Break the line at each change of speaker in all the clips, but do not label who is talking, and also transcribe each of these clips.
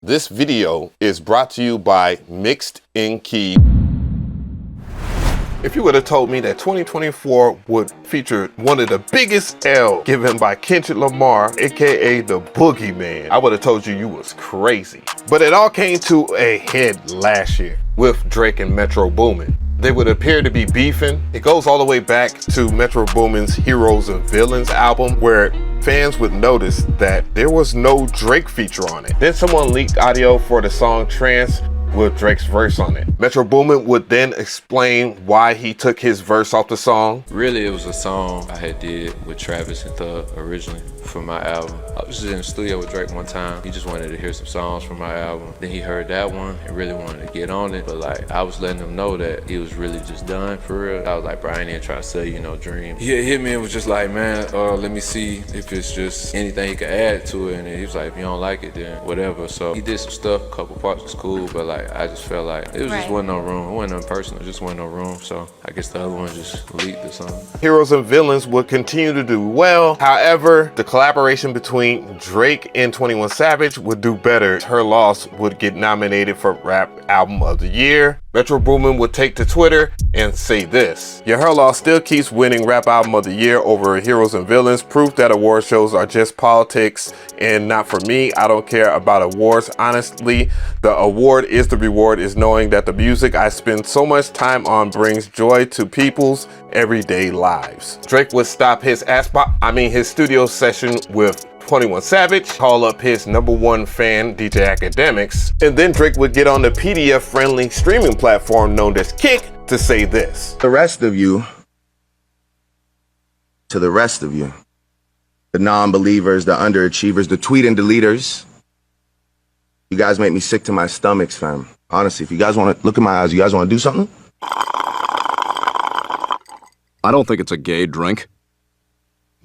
This video is brought to you by Mixed in Key. If you would have told me that 2024 would feature one of the biggest L given by Kendrick Lamar, aka the Boogeyman, I would have told you was crazy. But it all came to a head last year with Drake and Metro Boomin. They would appear to be beefing. It goes all the way back to Metro Boomin's Heroes and Villains album, where fans would notice that there was no Drake feature on it. Then someone leaked audio for the song Trance with Drake's verse on it. Metro Boomin would then explain why he took his verse off the song.
Really, it was a song I had did with Travis and Thug originally for my album. I was just in the studio with Drake one time. He just wanted to hear some songs from my album. Then he heard that one and really wanted to get on it. But like, I was letting him know that he was really just done for real. I was like, bro, I ain't even trying to sell you no dream. He hit me and was just like, man, let me see if it's just anything he could add to it. And he was like, if you don't like it, then whatever. So he did some stuff, a couple parts was cool, but like, I just felt like it was just wasn't no room. It wasn't nothing personal, it just wasn't no room. So I guess the other one just leaked or something.
Heroes and Villains would continue to do well. However, the collaboration between Drake and 21 Savage would do better. Her Loss would get nominated for Rap Album of the Year. Metro Boomin would take to Twitter and say this: "Yeah, Her Loss still keeps winning Rap Album of the Year over Heroes and Villains. Proof that award shows are just politics and not for me. I don't care about awards. Honestly, the award is the reward is knowing that the music I spend so much time on brings joy to people's everyday lives." Drake would stop his his studio session with 21 Savage, call up his #1 fan, DJ Academics, and then Drake would get on the PDF-friendly streaming platform known as Kick to say this:
To the rest of you, the non-believers, the underachievers, the tweet and deleters, you guys make me sick to my stomachs, fam. Honestly, if you guys want to look in my eyes, you guys want to do something?
I don't think it's a gay drink.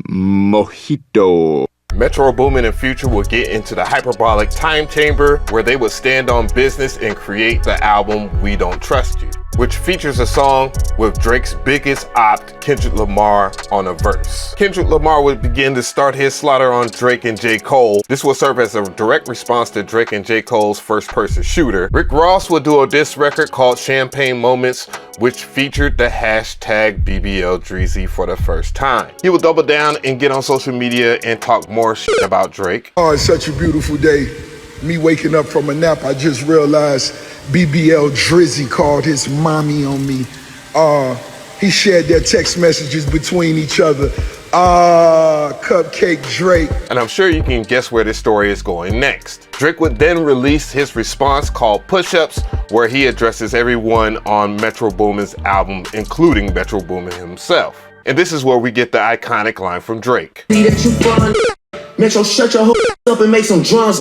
Mojito.
Metro Boomin and Future will get into the hyperbolic time chamber where they would stand on business and create the album We Don't Trust You, which features a song with Drake's biggest opt, Kendrick Lamar, on a verse. Kendrick Lamar would begin to start his slaughter on Drake and J. Cole. This will serve as a direct response to Drake and J. Cole's first-person shooter. Rick Ross would do a diss record called Champagne Moments, which featured the hashtag BBL Dreezy for the first time. He would double down and get on social media and talk more shit about Drake.
Oh, it's such a beautiful day. Me waking up from a nap, I just realized BBL Drizzy called his mommy on me. He shared their text messages between each other. Cupcake Drake.
And I'm sure you can guess where this story is going next. Drake would then release his response called Push-Ups, where he addresses everyone on Metro Boomin's album, including Metro Boomin himself. And this is where we get the iconic line from Drake.
See that you fun. Metro, shut your up and make some drums.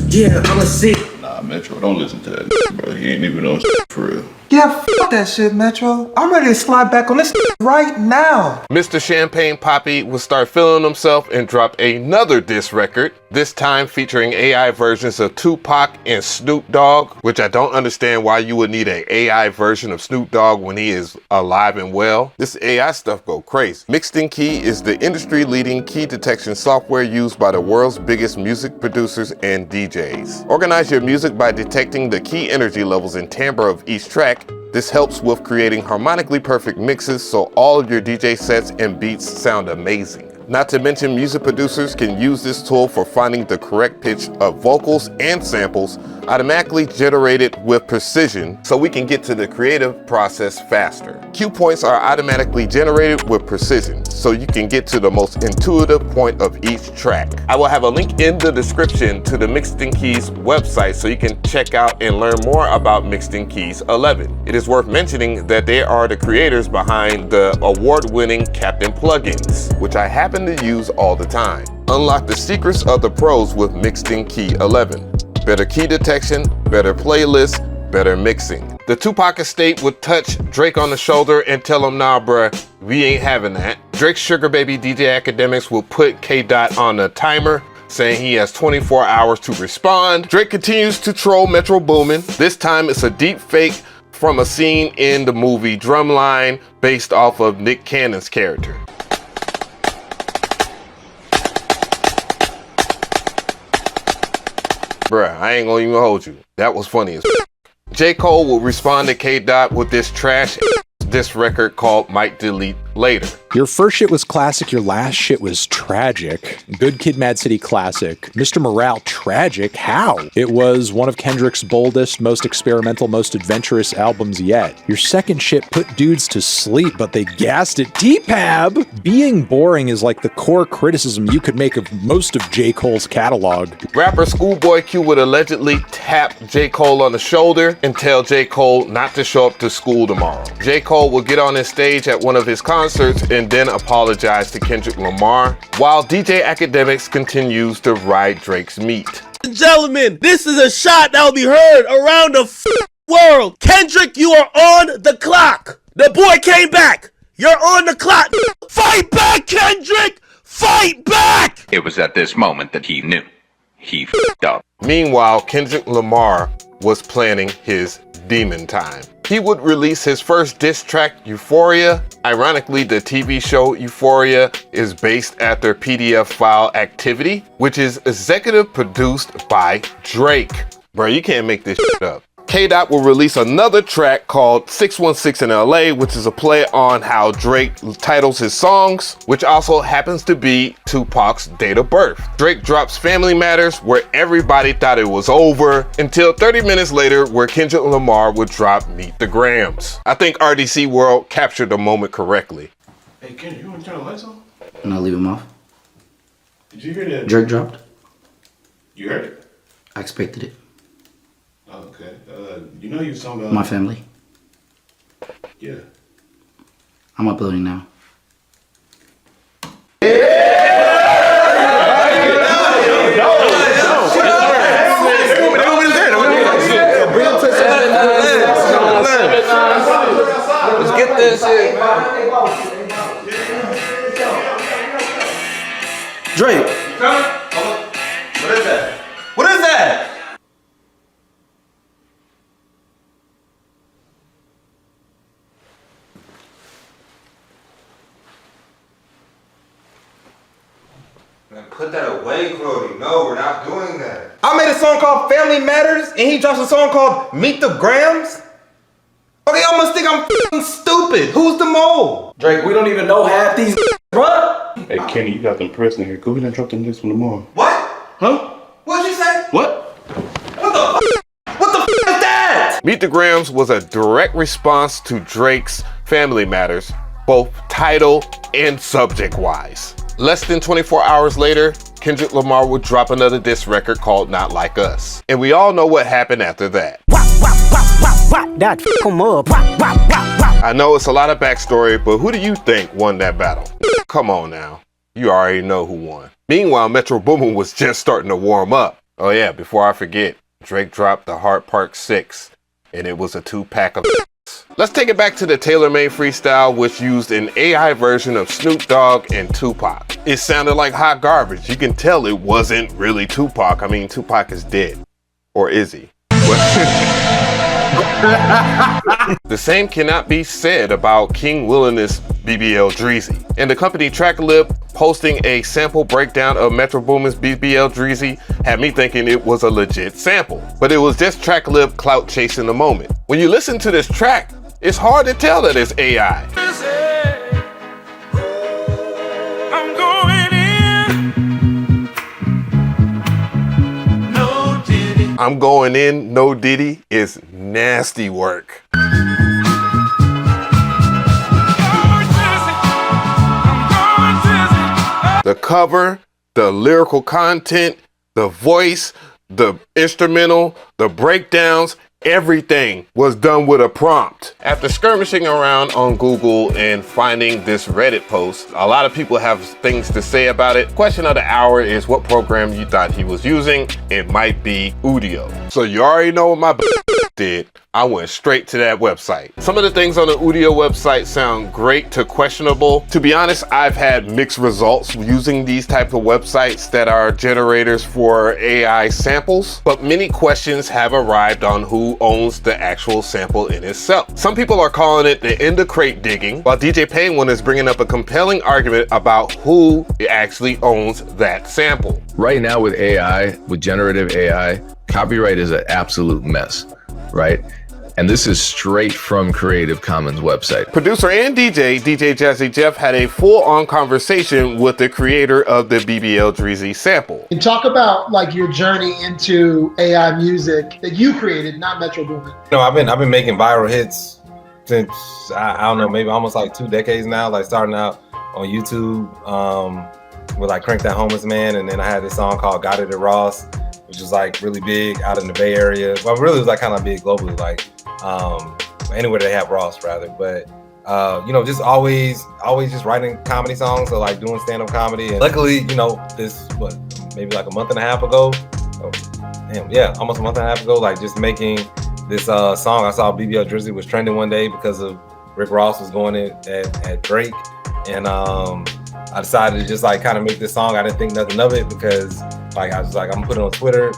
Yeah, I'm a sick.
Nah, Metro, don't listen to that, bro. He ain't even on for real.
Yeah, fuck that shit, Metro. I'm ready to slide back on this right now.
Mr. Champagne Papi would start feeling himself and drop another diss record, this time featuring AI versions of Tupac and Snoop Dogg, which I don't understand why you would need an AI version of Snoop Dogg when he is alive and well. This AI stuff go crazy. Mixed in Key is the industry-leading key detection software used by the world's biggest music producers and DJs. Organize your music by detecting the key energy levels and timbre of each track. This helps with creating harmonically perfect mixes so all of your DJ sets and beats sound amazing. Not to mention, music producers can use this tool for finding the correct pitch of vocals and samples automatically generated with precision so we can get to the creative process faster. Cue points are automatically generated with precision so you can get to the most intuitive point of each track. I will have a link in the description to the Mixed in Keys website so you can check out and learn more about Mixed in Keys 11. It is worth mentioning that they are the creators behind the award-winning Captain plugins, which I happen to use all the time. Unlock the secrets of the pros with Mixed in Key 11. Better key detection, better playlists, better mixing. The Tupac estate would touch Drake on the shoulder and tell him, nah bruh, we ain't having that. Drake's sugar baby DJ Academics will put K-Dot on a timer, saying he has 24 hours to respond. Drake continues to troll Metro Boomin. This time it's a deep fake from a scene in the movie Drumline based off of Nick Cannon's character. Bruh, I ain't gonna even hold you. That was funny as J. Cole will respond to K-Dot with this trash diss record called Might Delete Later.
Your first shit was classic, your last shit was tragic. Good Kid, Mad City classic. Mr. Morale, tragic? How? It was one of Kendrick's boldest, most experimental, most adventurous albums yet. Your second shit put dudes to sleep, but they gassed it. T-Pab! Being boring is like the core criticism you could make of most of J. Cole's catalog.
Rapper Schoolboy Q would allegedly tap J. Cole on the shoulder and tell J. Cole not to show up to school tomorrow. J. Cole would get on his stage at one of his concerts and then apologize to Kendrick Lamar, while DJ Academics continues to ride Drake's meat.
Gentlemen, this is a shot that will be heard around the world. Kendrick, you are on the clock. The boy came back. You're on the clock. Fight back, Kendrick! Fight back!
It was at this moment that he knew. He f***ed up.
Meanwhile, Kendrick Lamar was planning his demon time. He would release his first diss track, Euphoria. Ironically, the TV show Euphoria is based after PDF file Activity, which is executive produced by Drake. Bro, you can't make this shit up. K-Dot will release another track called 616 in LA, which is a play on how Drake titles his songs, which also happens to be Tupac's date of birth. Drake drops Family Matters, where everybody thought it was over, until 30 minutes later, where Kendrick Lamar would drop Meet the Grams. I think RDC World captured the moment correctly.
Hey, Kendrick, you want to turn the lights on?
And I'll leave him off.
Did you hear that?
Drake dropped.
You heard it?
I expected it.
Oh, okay. You know you was talking about...
My family.
Yeah.
I'm uploading now.
Let's get this shit.
Drake.
What is that?
What is that?
Man, put that away, Cody. No, we're not doing that.
I made a song called Family Matters, and he drops a song called Meet the Grams. Okay, y'all must think I'm f***ing stupid. Who's the mole?
Drake, we don't even know half these bruh.
Hey, Kenny, you got them pressing here. Go ahead and drop them this one tomorrow.
What?
Huh?
What'd you say?
What?
What the f***? What the f*** is that?
Meet the Grams was a direct response to Drake's Family Matters, both title and subject-wise. Less than 24 hours later, Kendrick Lamar would drop another diss record called Not Like Us. And we all know what happened after that. I know it's a lot of backstory, but who do you think won that battle? Come on now. You already know who won. Meanwhile, Metro Boomin was just starting to warm up. Oh yeah, before I forget, Drake dropped the Hard Park 6, and it was a 2-pack of Let's take it back to the tailor-made freestyle, which used an AI version of Snoop Dogg and Tupac. It sounded like hot garbage. You can tell it wasn't really Tupac. I mean, Tupac is dead. Or is he? The same cannot be said about King Willingness BBL Dreezy. And the company Tracklib posting a sample breakdown of Metro Boomin's BBL Dreezy had me thinking it was a legit sample. But it was just Tracklib clout chasing the moment. When you listen to this track, it's hard to tell that it's AI. I'm going in, no Diddy is nasty work. The cover, the lyrical content, the voice, the instrumental, the breakdowns, everything was done with a prompt. After skirmishing around on Google and finding this Reddit post, a lot of people have things to say about it. Question of the hour is what program you thought he was using. It might be Udio. So you already know what my did. I went straight to that website. Some of the things on the Udio website sound great to questionable. To be honest, I've had mixed results using these type of websites that are generators for AI samples, but many questions have arrived on who owns the actual sample in itself. Some people are calling it the end of crate digging, while DJ Penguin is bringing up a compelling argument about who actually owns that sample.
Right now with AI, with generative AI, Copyright is an absolute mess, right? And this is straight from Creative Commons website.
Producer and DJ Jazzy Jeff had a full-on conversation with the creator of the BBL Dreezy sample.
And talk about like your journey into AI music that you created, not Metro Boomin.
You know, I've been making viral hits since I don't know, maybe almost like 2 decades now. Like starting out on YouTube with like Crank That Homeless Man, and then I had this song called Got It at Ross, which was like really big out in the Bay Area. Well, really it was like kind of big globally, like anywhere they have Ross rather. But you know, just always just writing comedy songs, or like doing stand-up comedy. And luckily, you know, this maybe like a month and a half ago, almost a month and a half ago, like just making this song. I saw BBL Drizzy was trending one day because of Rick Ross was going in at Drake, and I decided to just like kind of make this song. I didn't think nothing of it because like I was like, I'm gonna put it on Twitter.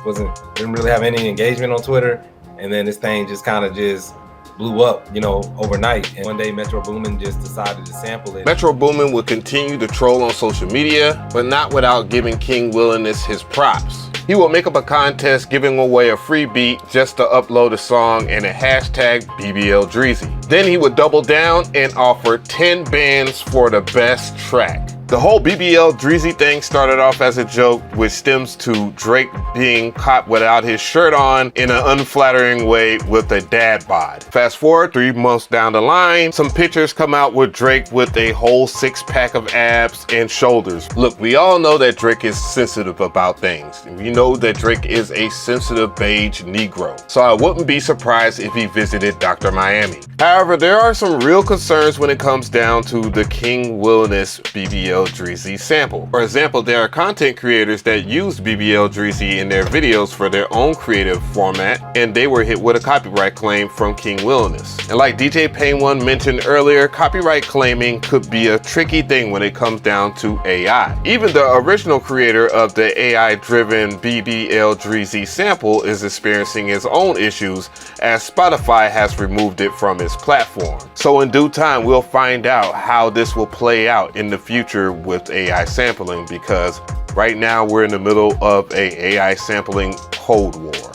Didn't really have any engagement on Twitter, and then this thing just kind of just blew up, you know, overnight. And one day Metro Boomin just decided to sample it.
Metro Boomin would continue to troll on social media, but not without giving King Willingness his props. He will make up a contest giving away a free beat just to upload a song and a hashtag BBL Dreezy. Then he would double down and offer 10 bands for the best track. The whole BBL Dreezy thing started off as a joke, which stems to Drake being caught without his shirt on in an unflattering way with a dad bod. Fast forward 3 months down the line, some pictures come out with Drake with a whole 6-pack of abs and shoulders. Look, we all know that Drake is sensitive about things. We know that Drake is a sensitive beige Negro, so I wouldn't be surprised if he visited Dr. Miami. However, there are some real concerns when it comes down to the King Willingness BBL Dreezy sample. For example, there are content creators that use BBL Dreezy in their videos for their own creative format, and they were hit with a copyright claim from King Willingness. And like DJ Payne One mentioned earlier, copyright claiming could be a tricky thing when it comes down to AI. Even the original creator of the AI-driven BBL Dreezy sample is experiencing his own issues, as Spotify has removed it from its platform. So in due time, we'll find out how this will play out in the future with AI sampling, because right now we're in the middle of a AI sampling Cold War.